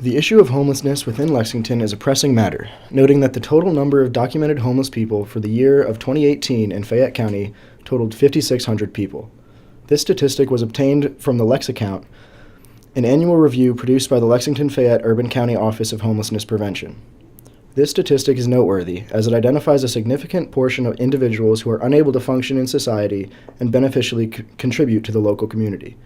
The issue of homelessness within Lexington is a pressing matter, noting that the total number of documented homeless people for the year of 2018 in Fayette County totaled 5,600 people. This statistic was obtained from the Lexicount, an annual review produced by the Lexington-Fayette Urban County Office of Homelessness Prevention. This statistic is noteworthy, as it identifies a significant portion of individuals who are unable to function in society and beneficially contribute to the local community.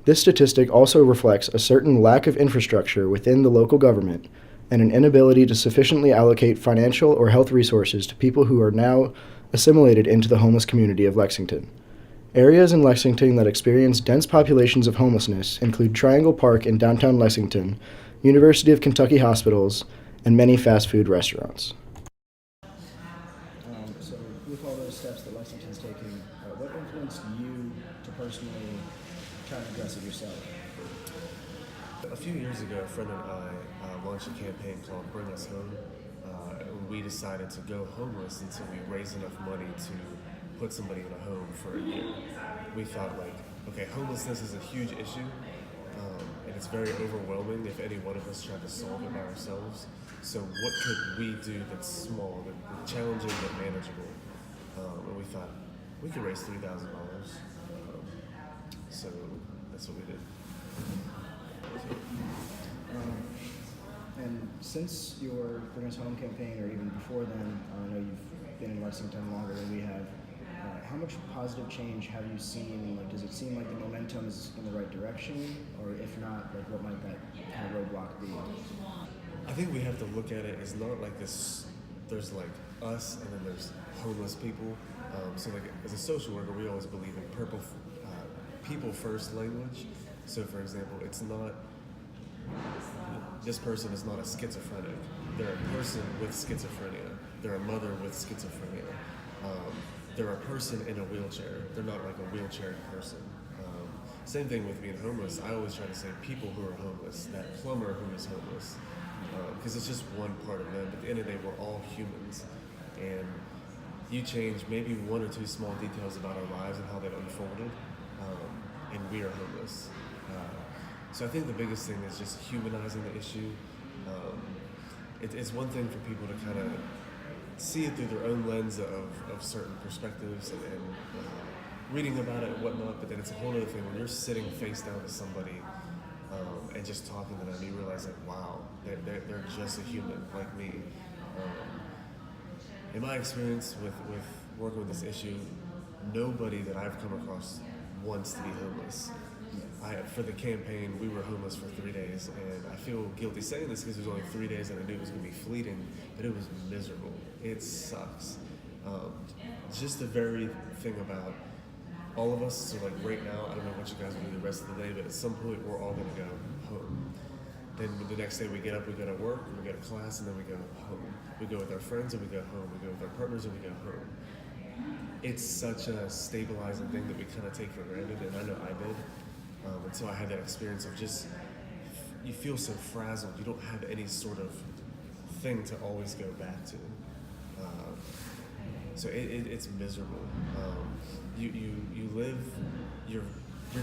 This statistic also reflects a certain lack of infrastructure within the local government and an inability to sufficiently allocate financial or health resources to people who are now assimilated into the homeless community of Lexington. Areas in Lexington that experience dense populations of homelessness include Triangle Park in downtown Lexington, University of Kentucky hospitals, and many fast food restaurants. So with all those steps that Lexington's taking, what influenced you to personally try to address it yourself? A few years ago, a friend and I launched a campaign called Bring Us Home. We decided to go homeless until we raised enough money to put somebody in a home for a year. We thought okay, homelessness is a huge issue, and it's very overwhelming if any one of us tried to solve it by ourselves. So what could we do that's small, that's challenging, but manageable? And we thought we could raise $3,000. So that's what we did. And since your Bring Us Home campaign, or even before then, I know you've been in Lexington longer than we have, how much positive change have you seen? Does it seem like the momentum is in the right direction? Or if not, what might that kind of roadblock be? I think we have to look at it as not like this, there's us and then there's homeless people. So as a social worker, we always believe in people first language. So for example, it's not, this person is not a schizophrenic. They're a person with schizophrenia. They're a mother with schizophrenia. They're a person in a wheelchair. They're not like a wheelchair person. Same thing with being homeless. I always try to say people who are homeless, that plumber who is homeless, because it's just one part of them. At the end of the day, we're all humans. And you change maybe one or two small details about our lives and how they've unfolded, and we are homeless. So I think the biggest thing is just humanizing the issue. It's one thing for people to kind of see it through their own lens of certain perspectives and reading about it and whatnot, but then it's a whole other thing when you're sitting face down to somebody and just talking to them, you realize wow, they're just a human like me. In my experience with working with this issue, nobody that I've come across wants to be homeless. For the campaign, we were homeless for 3 days, and I feel guilty saying this because it was only 3 days and I knew it was going to be fleeting, but it was miserable. It sucks. Just the very thing about all of us, so right now, I don't know what you guys will do the rest of the day, but at some point we're all going to go home. Then the next day we get up, we go to work, we go to class, and then we go home. We go with our friends and we go home. We go with our partners and we go home. It's such a stabilizing thing that we kind of take for granted, and I know I did. Until I had that experience of just, you feel so frazzled, you don't have any sort of thing to always go back to. So it's miserable. You live, you're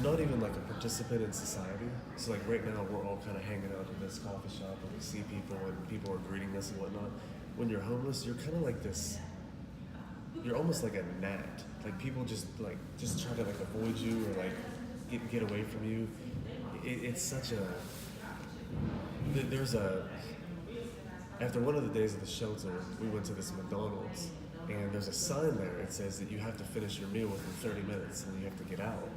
not even like a participant in society. So right now we're all kind of hanging out in this coffee shop and we see people and people are greeting us and whatnot. When you're homeless, you're kind of like this, you're almost like a gnat. People just try to avoid you or get away from you. It's such a, after one of the days of the shelter, we went to this McDonald's, and there's a sign there. It says that you have to finish your meal within 30 minutes and you have to get out.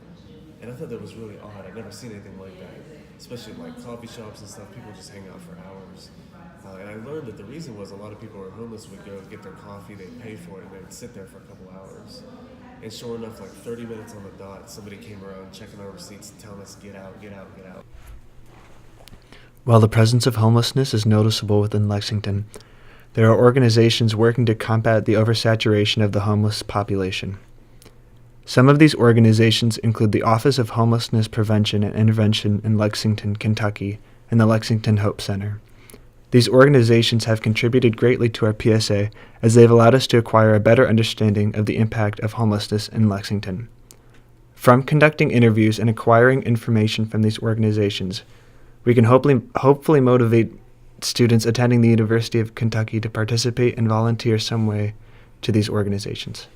And I thought that was really odd. I'd never seen anything like that, especially coffee shops and stuff. People just hang out for hours. And I learned that the reason was a lot of people who are homeless would go get their coffee, they'd pay for it, and they would sit there for a couple hours. And sure enough, 30 minutes on the dot, somebody came around checking our receipts and telling us, get out, get out, get out. While the presence of homelessness is noticeable within Lexington, there are organizations working to combat the oversaturation of the homeless population. Some of these organizations include the Office of Homelessness Prevention and Intervention in Lexington, Kentucky, and the Lexington Hope Center. These organizations have contributed greatly to our PSA as they've allowed us to acquire a better understanding of the impact of homelessness in Lexington. From conducting interviews and acquiring information from these organizations, We can hopefully motivate students attending the University of Kentucky to participate and volunteer some way to these organizations.